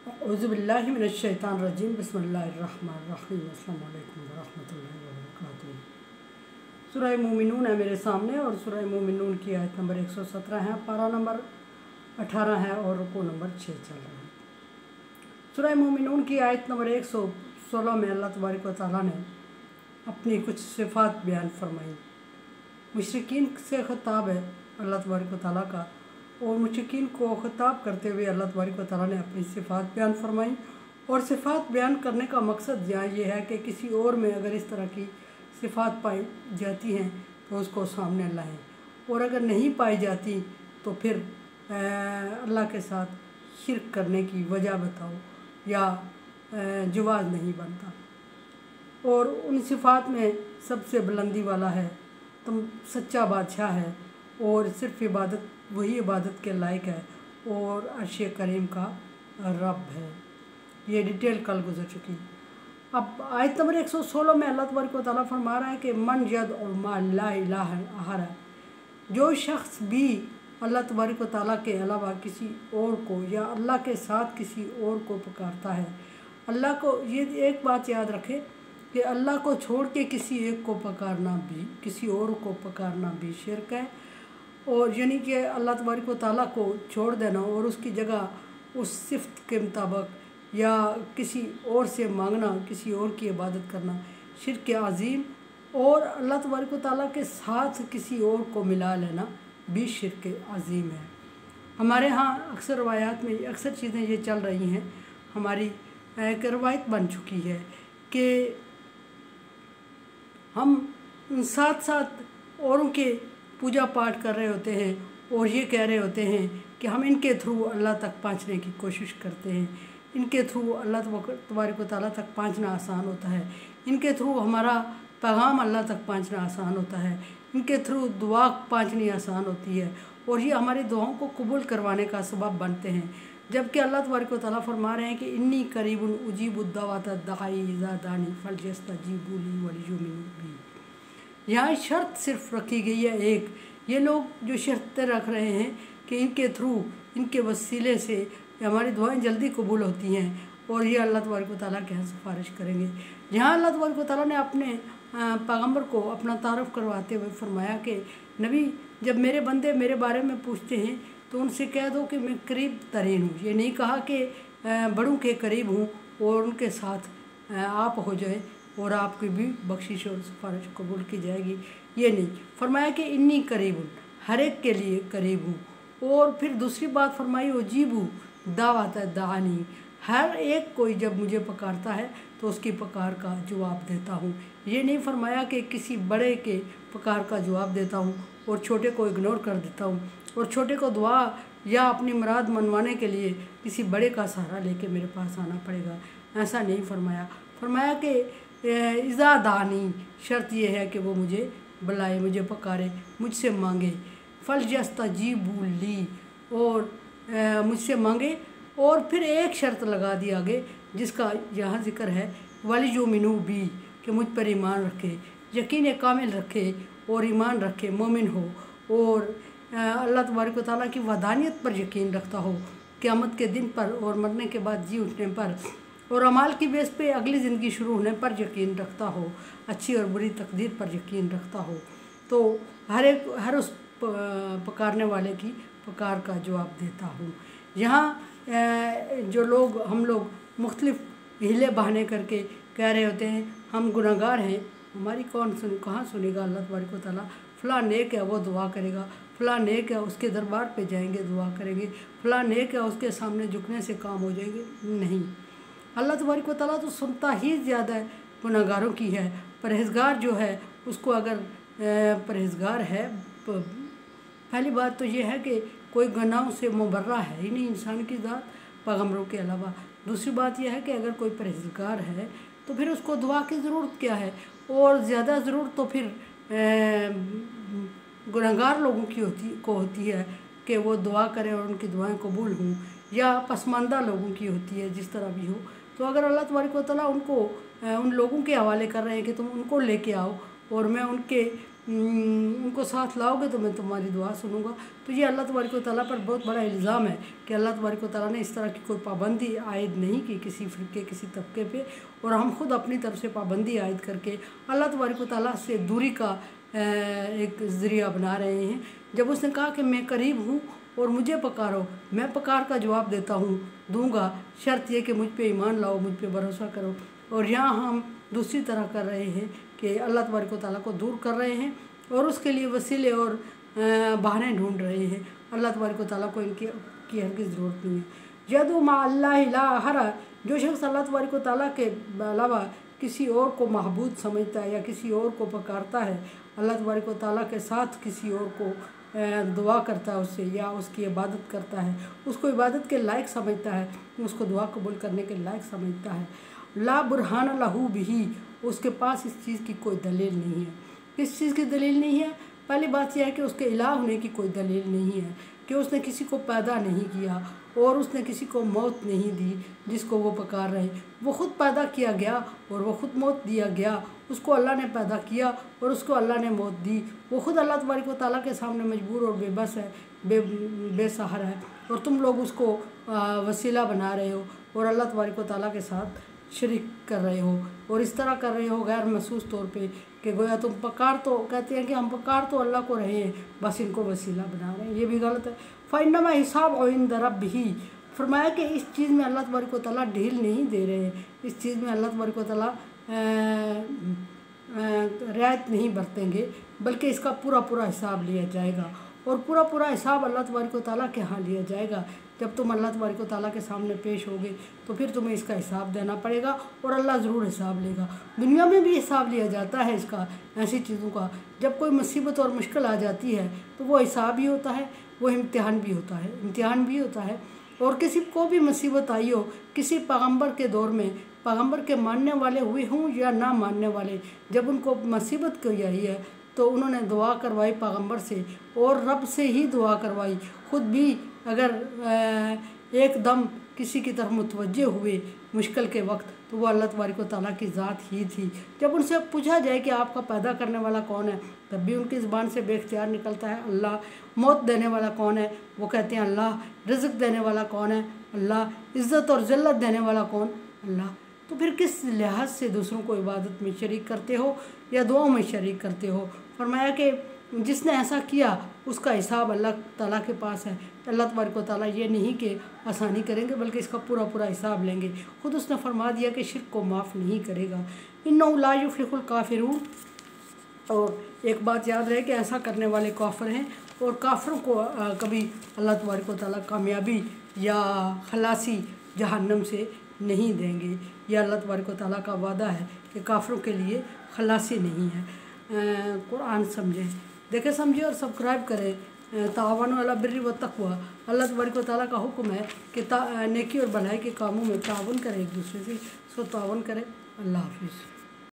औज़ुबिल्लाहि मिनश्शैतानिर्रजीम बिस्मिल्लाहिर्रहमानिर्रहीम अस्सलामु अलैकुम वरहमतुल्लाहि वबरकातुहू। सूरह मोमिनून है मेरे सामने और सूरह मोमिनून की आयत नंबर 117 है, पारा नंबर 18 है और रुकू नंबर 6 चल रहा है। सूरह मोमिनून की आयत नंबर 116 में अल्लाह तबारक व तआला ने अपनी कुछ सिफ़ात बयान फरमाई। मुशरिकीन से ख़िताब है अल्लाह तबारक व तआला का, और मुशरिकीन को ख़िताब करते हुए अल्लाह तबारक व तआला ने अपनी सिफ़ात बयान फरमाई। और सिफ़ात बयान करने का मकसद यहाँ ये है कि किसी और में अगर इस तरह की सिफ़ात पाई जाती हैं तो उसको सामने लाएं, और अगर नहीं पाई जाती तो फिर अल्लाह के साथ शिरक करने की वजह बताओ या जवाज़ नहीं बनता। और उन सिफ़ात में सबसे बुलंदी वाला है, तुम सच्चा बादशाह है और सिर्फ़ इबादत वही इबादत के लायक है और अर्श करीम का रब है। ये डिटेल कल गुजर चुकी। अब आयत नंबर 116 में अल्लाह तबारक व तआला फरमा रहा है कि मन यद और मा ला इलाहा अहद, जो शख्स भी अल्लाह तबारक व तआला के अलावा किसी और को या अल्लाह के साथ किसी और को पुकारता है। अल्लाह को, ये एक बात याद रखे कि अल्लाह को छोड़ के किसी एक को पुकारना भी, किसी और को पुकारना भी शिरक है। और यानी कि अल्लाह तबारक व तआला को छोड़ देना और उसकी जगह उस सिफ़त के मुताबिक या किसी और से मांगना, किसी और की इबादत करना शिरक अज़ीम, और अल्लाह तबारक व तआला के साथ किसी और को मिला लेना भी शिरक अज़ीम है। हमारे यहाँ अक्सर रवायात में अक्सर चीज़ें ये चल रही हैं, हमारी एक रवायत बन चुकी है कि हम साथ साथ औरों के पूजा पाठ कर रहे होते हैं और ये कह रहे होते हैं कि हम इनके थ्रू अल्लाह तक पहुँचने की कोशिश करते हैं, इनके थ्रू अल्लाह तबारक व तआला तक पहुँचना आसान होता है, इनके थ्रू हमारा पैगाम अल्लाह तक पहुँचना आसान होता है, इनके थ्रू दुआ पहुँचनी आसान होती है और ये हमारी दुआओं को कबूल करवाने का सबब बनते हैं। जबकि अल्लाह तबारक व तआला फरमा रहे हैं कि इन्नी करीबुन उजीबु दावत दाई इज़ा दानी फलयस्तजीबू ली वलियुमिनू बी। यहाँ शर्त सिर्फ रखी गई है एक, ये लोग जो शर्तें रख रहे हैं कि इनके थ्रू, इनके वसीले से हमारी दुआएं जल्दी कबूल होती हैं और ये अल्लाह तबारक व तआला के यहाँ सिफारिश करेंगे। जहाँ अल्लाह तबारक व तआला ने अपने पैगम्बर को अपना तारफ़ करवाते हुए फरमाया कि नबी, जब मेरे बंदे मेरे बारे में पूछते हैं तो उनसे कह दो कि मैं करीब तरीन हूँ। ये नहीं कहा कि बड़ों के करीब हूँ और उनके साथ आप हो जाए और आपकी भी बख्शिश और सिफारिश कबूल की जाएगी, ये नहीं फरमाया कि इन्नी करीब हूँ, हर एक के लिए करीब हूँ। और फिर दूसरी बात फरमाई उजीबू दावत दानी, हर एक कोई जब मुझे पुकारता है तो उसकी पुकार का जवाब देता हूँ। ये नहीं फरमाया कि किसी बड़े के पुकार का जवाब देता हूँ और छोटे को इग्नोर कर देता हूँ और छोटे को दुआ या अपनी मुराद मनवाने के लिए किसी बड़े का सहारा लेके मेरे पास आना पड़ेगा, ऐसा नहीं फरमाया। फरमाया कि इज़ा दानी, शर्त यह है कि वो मुझे बुलाए, मुझे पुकारे, मुझसे मांगे, फलयस्तजीबू ली, और मुझसे मांगे। और फिर एक शर्त लगा दी आगे जिसका यहाँ जिक्र है, वलियुमिनू बी, कि मुझ पर ईमान रखे, यकीन कामिल रखे और ईमान रखे, मोमिन हो और अल्लाह तबारक व तआला की वहदानियत पर यकीन रखता हो, क़यामत के दिन पर और मरने के बाद जी उठने पर और अमाल की बेस पे अगली ज़िंदगी शुरू होने पर यकीन रखता हो, अच्छी और बुरी तकदीर पर यकीन रखता हो, तो हर उस पुकारने वाले की पुकार का जवाब देता हूँ। यहाँ जो लोग, हम लोग मुख्तलिफ़ हीले बहाने करके कह रहे होते हैं हम गुनहगार हैं, हमारी कहाँ सुनेगा अल्लाह तबारक व तआला। फ़लाँ नेक है वो दुआ करेगा, फ़लाँ नेक है उसके दरबार पे जाएंगे दुआ करेंगे, फ़लाँ नेक है उसके सामने झुकने से काम हो जाएंगे, नहीं। अल्लाह तबारक व तआला तो सुनता ही ज़्यादा गुनहगारों की है। परहेज़गार जो है उसको, अगर परहेज़गार है, पहली बात तो ये है कि कोई गुनाहों से मुबर्रा है ही नहीं इंसान की ज़ात पैगम्बरों के अलावा। दूसरी बात यह है कि अगर कोई परहेज़गार है तो फिर उसको दुआ की ज़रूरत क्या है, और ज़्यादा ज़रूरत तो फिर गुनहगार लोगों की होती है कि वो दुआ करें और उनकी दुआएं कबूल हों, या पसमानदा लोगों की होती है, जिस तरह भी हो। तो अगर अल्लाह तबारक व तआला उनको उन लोगों के हवाले कर रहे हैं कि तुम उनको लेके आओ और मैं उनके उनको साथ लाओगे तो मैं तुम्हारी दुआ सुनूंगा। तो ये अल्लाह तबारक व तआला पर बहुत बड़ा इल्ज़ाम है कि अल्लाह तबारक व तआला ने इस तरह की कोई पाबंदी आयद नहीं की किसी फ़िरके किसी तबके पे, और हम खुद अपनी तरफ से पाबंदी आयद करके अल्लाह तबारक व तआला से दूरी का एक ज़रिया बना रहे हैं। जब उसने कहा कि मैं करीब हूँ और मुझे पकारो, मैं पकार का जवाब देता हूँ दूंगा, शर्त यह कि मुझ पे ईमान लाओ, मुझ पे भरोसा करो। और यहाँ हम दूसरी तरह कर रहे हैं कि अल्लाह तबारक व तआला को दूर कर रहे हैं और उसके लिए वसीले और बहाने ढूंढ रहे हैं। अल्लाह तबारक व तआला को इनकी हरगिज़ ज़रूरत नहीं है। यदु मा अल्लाह ला हरा, जो शख्स अल्लाह तबारक व तआला के अलावा किसी और को महबूद समझता है या किसी और को पकारता है, अल्लाह तबारक व तआला के साथ किसी और को दुआ करता है उससे या उसकी इबादत करता है, उसको इबादत के लायक समझता है, उसको दुआ कबूल करने के लायक समझता है। ला बुरहान लहू बिही, उसके पास इस चीज़ की कोई दलील नहीं है। किस चीज़ की दलील नहीं है? पहली बात यह है कि उसके इलाह होने की कोई दलील नहीं है, कि उसने किसी को पैदा नहीं किया और उसने किसी को मौत नहीं दी जिसको वो पकार रहे। वो ख़ुद पैदा किया गया और वो ख़ुद मौत दिया गया। उसको अल्लाह ने पैदा किया और उसको अल्लाह ने मौत दी। वो ख़ुद अल्लाह तबारक व तआला के सामने मजबूर और बेबस है, बेसहारा है, और तुम लोग उसको वसीला बना रहे हो और अल्लाह तबारक व तआला के साथ शरीक कर रहे हो, और इस तरह कर रहे हो गैर महसूस तौर पे कि गोया तुम पकार तो कहते हैं कि हम पकार तो अल्लाह को रहे हैं, बस इनको वसीला बना रहे हैं। ये भी गलत है। फ़इन्नमा हिसाब इंद रब्बिही, फरमाया कि इस चीज़ में अल्लाह तबारक व तआला ढील नहीं दे रहे हैं, इस चीज़ में अल्लाह तबारक व तआला रियायत नहीं बरतेंगे, बल्कि इसका पूरा पूरा हिसाब लिया जाएगा। और पूरा पूरा हिसाब अल्लाह तबारक व तआला के यहाँ लिया जाएगा। जब तुम अल्लाह तबारक व तआला के सामने पेश होगे तो फिर तुम्हें इसका हिसाब देना पड़ेगा और अल्लाह ज़रूर हिसाब लेगा। दुनिया में भी हिसाब लिया जाता है इसका, ऐसी चीज़ों का। जब कोई मुसीबत और मुश्किल आ जाती है तो वो हिसाब भी होता है, वो इम्तिहान भी होता है, इम्तिहान भी होता है। और किसी को भी मुसीबत आई हो, किसी पैगम्बर के दौर में, पैगम्बर के मानने वाले हुए हों या ना मानने वाले, जब उनको मुसीबत कोई आई है तो उन्होंने दुआ करवाई पैगम्बर से और रब से ही दुआ करवाई। ख़ुद भी अगर एकदम किसी की तरफ मुतवज्जे हुए मुश्किल के वक्त तो वो अल्लाह तबारक व तआला की ज़ात ही थी। जब उनसे पूछा जाए कि आपका पैदा करने वाला कौन है, तब भी उनकी ज़बान से बेख्तियार निकलता है अल्लाह। मौत देने वाला कौन है, वो कहते हैं अल्लाह। रिज़्क़ देने वाला कौन है, अल्लाह। इज़्ज़त और ज़िल्लत देने वाला कौन, अल्लाह। तो फिर किस लिहाज से दूसरों को इबादत में शरीक करते हो या दुआओं में शरीक करते हो? फरमाया कि जिसने ऐसा किया उसका हिसाब अल्लाह ताला के पास है। अल्लाह तबारक व तआला ये नहीं कि आसानी करेंगे, बल्कि इसका पूरा पूरा हिसाब लेंगे। ख़ुद उसने फरमा दिया कि शिर्क को माफ़ नहीं करेगा। इन्नहु ला युफ्लिहुल काफिरून। और एक बात याद रहे कि ऐसा करने वाले काफिर हैं, और काफिरों को कभी अल्लाह तबारक व तआला कामयाबी या खलासी जहन्नम से नहीं देंगे। यह अल्लाह तबारक व तआला का वादा है कि काफिरों के लिए खलासी नहीं है। कुरान समझें, देखें, समझें और सब्सक्राइब करें। तावानु अला बिर्रि व तक़वा, अल्लाह तबारक व तआला का हुक्म है कि नेकी और भलाई के कामों में तावन करें, एक दूसरे से, सो तावन करें। अल्लाह हाफिज़।